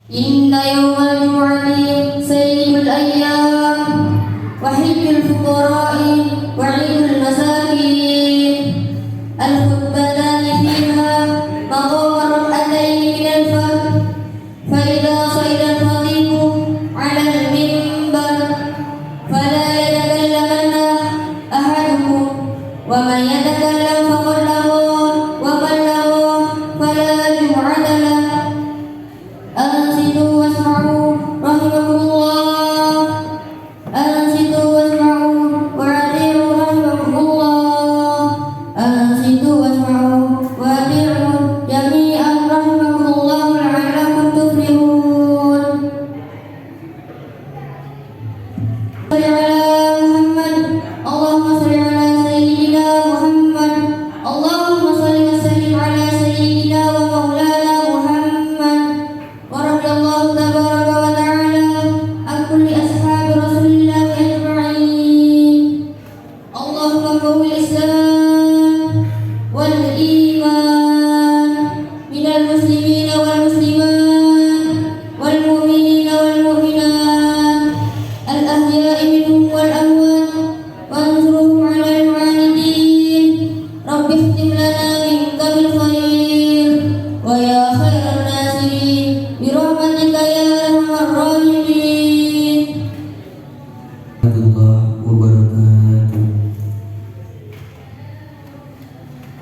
إن يوم الجمعة سيد الأيام وحج الفقراء وعيد المساكين. الخطبتان فيها مقام ركعتين من الفجر، فإذا صعد الخطيب على المنبر فلا يتكلمن أحدكم، ومن يتكلم فقد لغى، ومن لغى فلا جمعة له. أنصتوا واسمعوا رحمكم الله، أنصتوا واسمعوا وأطيعوا رحمكم الله، أنصتوا واسمعوا وأطيعوا جميعا رحمكم الله لعلكم تفلحون. صل على محمد، اللهم صل على سيدنا محمد، اللهم صل وسلم على سيدنا ومولانا محمد. ورضي الله تبارك وتعالى عن كل أصحاب رسول الله أجمعين. اللهم قوي الإسلام والإيمان من المسلمين والمسلمات والمؤمنين والمؤمنات الأحياء منهم والأموات، وانصرهم على المعاندين. رب اختم لنا منك بالخير ويا خير الناصرين برحمتك يا أرحم الراحمين.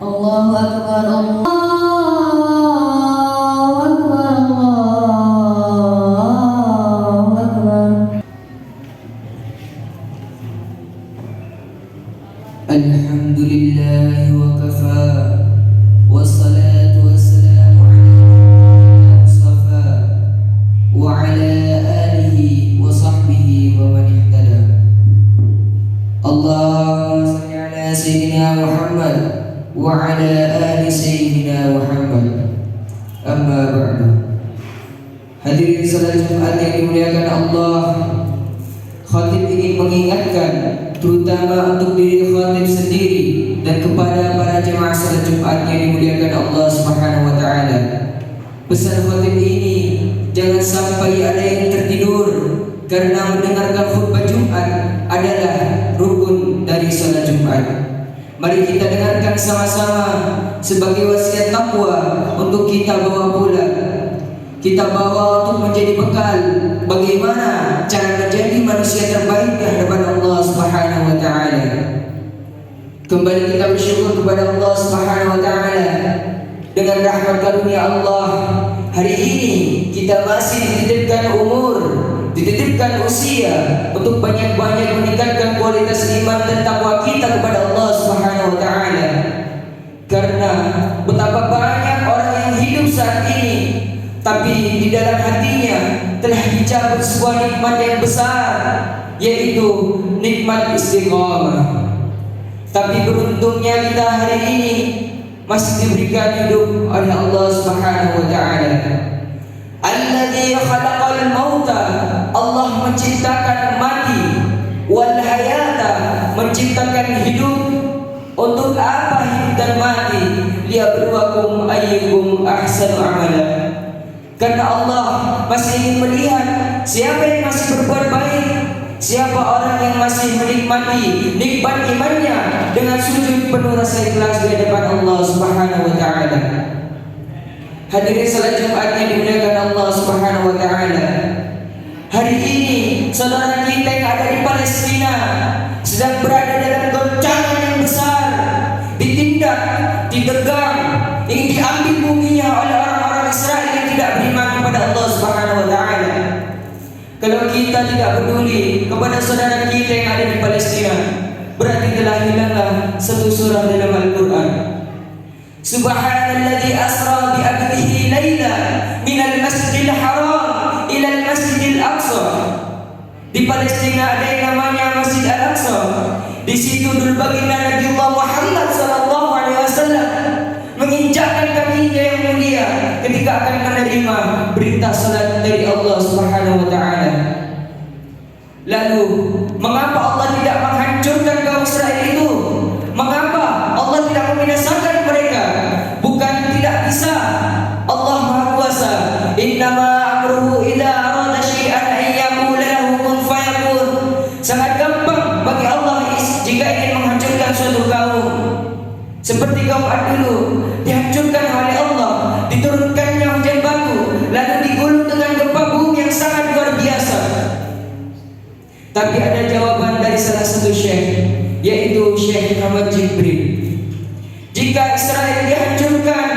الله أكبر، الله أكبر، الله أكبر. الحمد لله وكفى، والصلاة والسلام على المصطفى وعلى آله وصحبه ومن اهتدى. اللهم صل على سيدنا محمد وعلى آل سيدنا محمد. Amma ba'du. Hadirin salat Jumat yang dimuliakan Allah, khatib ingin mengingatkan terutama untuk diri khatib sendiri dan kepada para jemaah salat Jumat yang dimuliakan Allah Subhanahu wa taala. Pesan khatib ini, jangan sampai ada yang tertidur karena mendengarkan khutbah Jumat adalah rukun dari salat Jumat. Mari kita dengarkan sama-sama sebagai wasiat takwa untuk kita bawa pulang. Kita bawa untuk menjadi bekal bagaimana cara menjadi manusia terbaik di hadapan Allah Subhanahu wa taala. Kembali kita bersyukur kepada Allah Subhanahu wa taala dengan rahmat karunia Allah. Hari ini kita masih dititipkan umur, dititipkan usia untuk banyak-banyak meningkatkan kualitas iman dan takwa kita kepada Allah Subhanahu wa taala. Karena betapa banyak orang yang hidup saat ini tapi di dalam hatinya telah dicabut sebuah nikmat yang besar, yaitu nikmat istiqamah. Tapi beruntungnya kita hari ini masih diberikan hidup oleh Allah Subhanahu wa taala. Alladzi khalaqal mauta, Allah menciptakan mati, wal hayata, menciptakan hidup. Untuk apa hidup dan mati? Liyabluwakum ayyukum ahsanu amala. Karena Allah masih ingin melihat siapa yang masih berbuat baik, siapa orang yang masih menikmati nikmat imannya dengan sujud penuh rasa ikhlas di hadapan Allah Subhanahu wa taala. Hadirin salat Jumat yang dimuliakan Allah Subhanahu wa taala. Hari ini saudara kita yang ada di Palestina sedang berada dalam goncangan yang besar, ditindak, didegang, ingin diambil buminya oleh orang-orang Israel yang tidak beriman kepada Allah Subhanahu wa taala. Kalau kita tidak peduli kepada saudara kita yang ada di Palestina, berarti telah hilanglah satu surah dalam Al-Qur'an. Subhanalladzi asra bi 'abdihi laila minal masjidil haram ila al-masjidil aqsa. Di Palestina ada yang namanya Masjid Al-Aqsa. Di situ dulu baginda Nabi Muhammad sallallahu alaihi wasallam menginjakkan kakinya yang mulia ketika akan menerima berita salat dari Allah Subhanahu wa taala. Lalu, mengapa Allah tidak menghancurkan kaum Israel itu? Mengapa Allah tidak membinasakan mereka? Bukan tidak bisa. Allah Maha Kuasa. Innama amruhu amruhu idza arada syai'an an yaqula lahu kun fayakun. Sangat gampang bagi Allah jika ingin menghancurkan suatu kaum. Seperti kaum Ad dulu, dihancurkan oleh Allah, diturunkannya hujan batu, lalu digulung dengan gempa bumi yang sangat luar biasa. Tapi ada jawaban dari salah satu syekh, yaitu Syekh Muhammad Jibril. Jika Israel dihancurkan,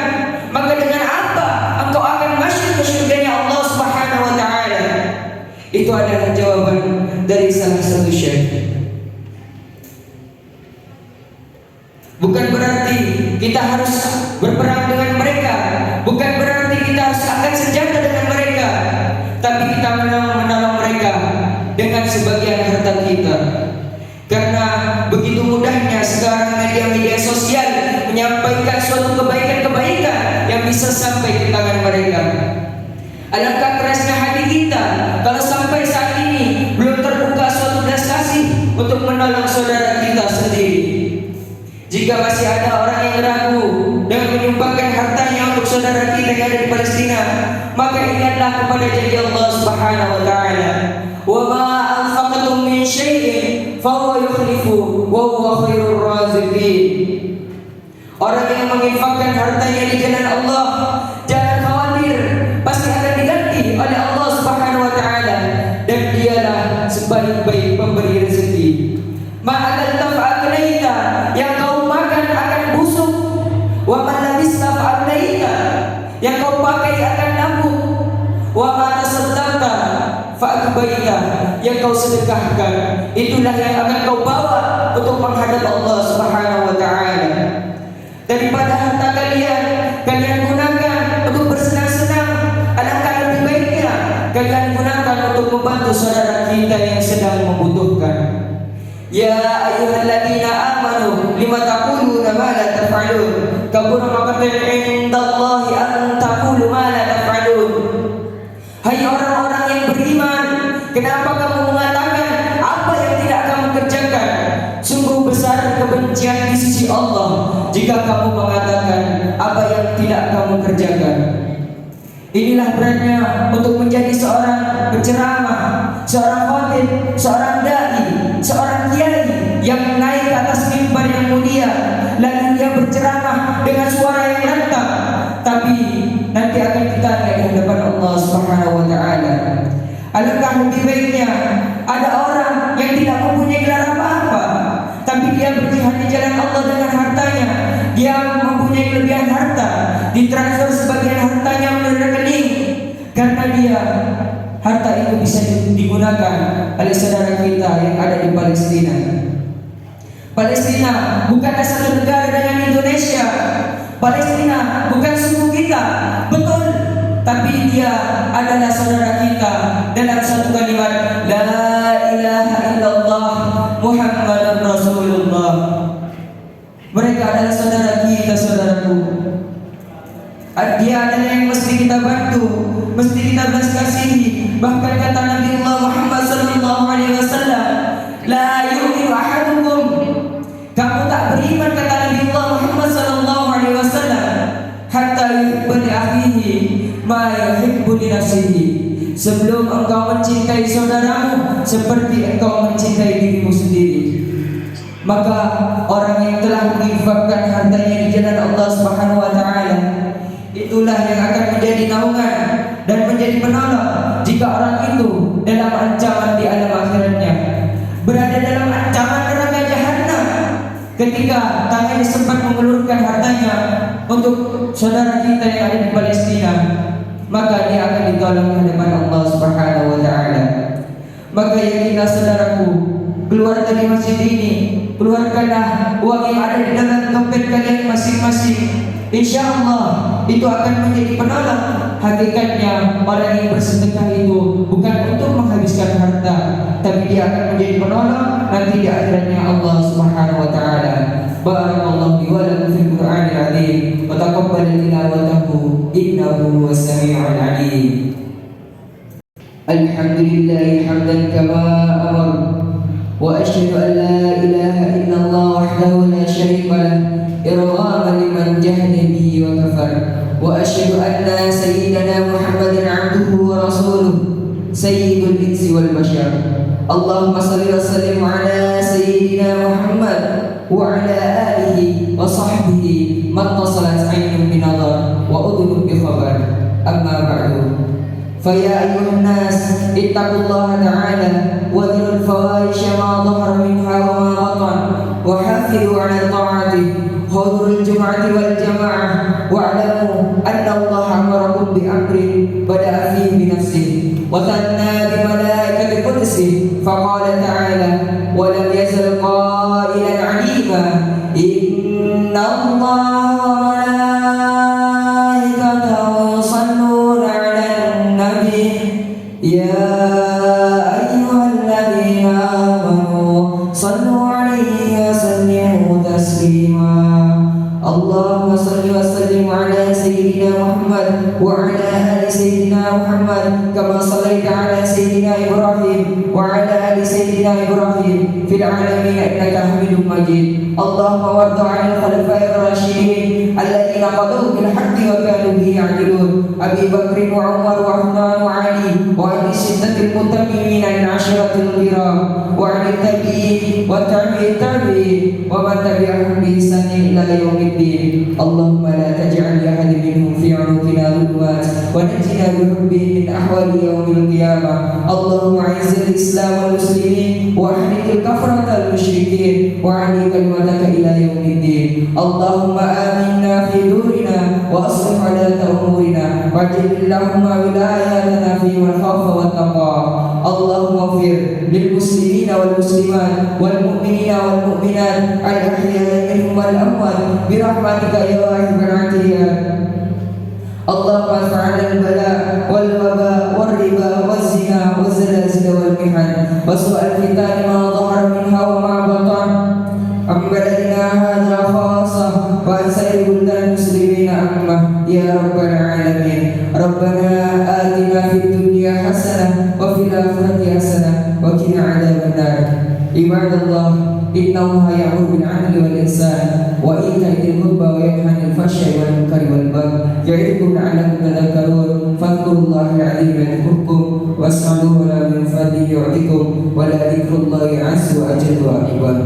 maka dengan apa engkau akan masuk ke surganya Allah Subhanahu wa taala? Itu adalah jawaban dari salah satu syekh. Bukan berarti kita harus berperang dengan mereka, bukan berarti kita harus angkat senjata dengan mereka, tapi kita menolong mereka dengan sebagian harta kita. Karena begitu mudahnya sekarang media-media sosial menyampaikan suatu kebaikan-kebaikan yang bisa sampai ke tangan mereka. Alangkah kerasnya hati kita kalau sampai saat ini belum terbuka suatu belas kasih untuk menolong saudara kita sendiri. Jika masih ada orang yang ragu dengan menyumbangkan hartanya untuk saudara kita yang ada di Palestina, maka ingatlah kepada janji Allah Subhanahu wa taala, "Wa ma anfaqtum min syai'in fa huwa yukhlifu wa huwa khairur raziqin." Orang yang menginfakkan hartanya di jalan Allah, jangan khawatir, pasti akan diganti oleh Allah Subhanahu wa taala, dan dialah sebaik-baik pemberi rezeki. Ma'akal tafa'aknaita, yang kau makan akan busuk. Wa man labista fa'aknaita, yang kau pakai akan nabung. Wa ma tasaddaqta fa'akbaita, yang kau sedekahkan itulah yang akan kau bawa untuk menghadap Allah Subhanahu wa taala. Daripada harta kalian gunakan untuk bersenang-senang, alangkah lebih baiknya kalian gunakan untuk membantu saudara kita yang sedang membutuhkan. Ya ayyuhalladzina amanu lima taquluna ma la taf'alun, kabura maqtan 'indallahi an taqulu ma la taf'alun. Hai orang-orang yang beriman, kenapa kamu mengatakan apa yang tidak kamu kerjakan? Sungguh besar kebencian di sisi Allah jika kamu mengatakan apa yang tidak kamu kerjakan. Inilah beratnya untuk menjadi seorang penceramah, seorang khatib, seorang dai, seorang kiai yang naik ke atas mimbar yang mulia, lalu dia berceramah dengan suara yang lantang, tapi nanti akan ditanya di hadapan Allah Subhanahu wa taala. Alangkah lebih baiknya ada orang yang tidak mempunyai gelar apa-apa, tapi dia berjihad di jalan Allah dengan hartanya. Dia mempunyai kelebihan harta, ditransfer sebagian hartanya melalui rekening, karena dia harta itu bisa digunakan oleh saudara kita yang ada di Palestina. Palestina bukanlah satu negara dengan Indonesia. Palestina bukan suku kita, betul, tapi dia adalah saudara kita dalam satu kalimat La ilaha illallah Muhammadur Rasulullah. Mereka adalah saudara kita, saudaraku. Dia adalah yang mesti kita bantu, mesti kita belas kasihi. Bahkan kata Nabi Allah Muhammad sallallahu alaihi wasallam, la yu'minu ahadukum, kamu tak beriman, kata Nabi Allah Muhammad sallallahu alaihi wasallam, hatta yuhibbu li akhihi ma yuhibbu li nafsihi, sebelum engkau mencintai saudaramu seperti engkau mencintai dirimu sendiri. Maka orang yang telah menginfakkan hartanya di jalan Allah Subhanahu wa taala, itulah yang akan menjadi naungan dan menjadi penolong jika orang itu dalam ancaman di alam akhiratnya, berada dalam ancaman neraka jahanam. Ketika tangannya sempat mengulurkan hartanya untuk saudara kita yang ada di Palestina, maka dia akan ditolong di hadapan Allah Subhanahu wa taala. Maka yakinlah saudaraku, keluar dari masjid ini, keluarkanlah uang yang ada di dalam dompet kalian masing-masing. InsyaAllah itu akan menjadi penolong. Hakikatnya orang yang bersedekah itu bukan untuk menghabiskan harta, tapi dia akan menjadi penolong nanti di akhiratnya Allah Subhanahu wa taala. Barakallahu li wa lakum fil Qur'anil azim wa taqabbal tilawatahu innahu was-sami'ul 'alim. Alhamdulillah hamdan kama amar, wa asyhadu an la ilaha illallah wahdahu la syarika lah irghaman liman jahada bihi wa kafar, wa asyhadu anna sayyidana Muhammadan 'abduhu wa ورسوله سيد الإنس والبشر. اللهم صل وسلم على سيدنا محمد وعلى آله وصحبه ما اتصلت عين بنظر وأذن بخبر. أما بعد، فيا أيها الناس اتقوا الله تعالى وذروا الفواحش ما ظهر منها وما بطن وحافظوا على طاعته. حضور الجمعة والجماعة واعلموا أن الله أمركم بأمر بدأ فيه بنفسه وثنى بملائكة قدسه فقال تعالى: ولم يزل قائلا عليما إن الله وملائكته يصلون على النبي يا أيها الذين آمنوا صلوا عليه وسلموا تسليما. اللهم صل وسلم على سيدنا محمد وعلى آل سيدنا محمد كما صليت على سيدنا إبراهيم وعلى آل سيدنا إبراهيم في العالمين إنك حميد مجيد. اللهم وارض عن الخلفاء الراشدين الذين قضوا بالحق وكانوا به يعدلون: أبي بكر وعمر وعثمان وعلي، وعن الستة المتممين من عشرة الكرام، وعن التابعين وتابع التابعين ومن تبعهم بإحسان إلى يوم الدين. اللهم لا تجعل لأحد منهم في عنقنا ظلمات ونجنا بحبهم من أحوال يوم القيامة. اللهم أعز الإسلام والمسلمين وأحرق الكفرة المشركين وأعلي كلمتك إلى يوم الدين. اللهم آمنا في دورنا وأصلح ولاة أمورنا واجعل اللهم ولاياتنا في من خاف واتقى. اللهم اغفر للمسلمين والمسلمات والمؤمنين والمؤمنات الأحياء منهم والأموات برحمتك يا واحد العافية. اللهم ارفع عنا البلاء والوباء والربا والزنا والزلازل والمحن وسوء الفتن ما ظهر منها وما بطن عن بلدنا هذا خاصة وعن سائر بلدان المسلمين عامة يا رب العالمين. ربنا آتنا في الدنيا حسنة وفي الآخرة حسنة وقنا عذاب النار. عباد الله، إن الله يأمر بالعدل والإحسان وإيتاء ذي القربى وينهى عن الفحشاء والمنكر والبغي يعظكم لعلكم تذكرون. فاذكروا الله العظيم يذكركم واسألوه من فضله يعطكم ولذكر الله عز وجل أكبر.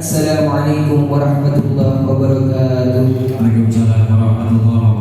Assalamualaikum warahmatullahi wabarakatuh. Waalaikumsalam warahmatullahi wabarakatuh.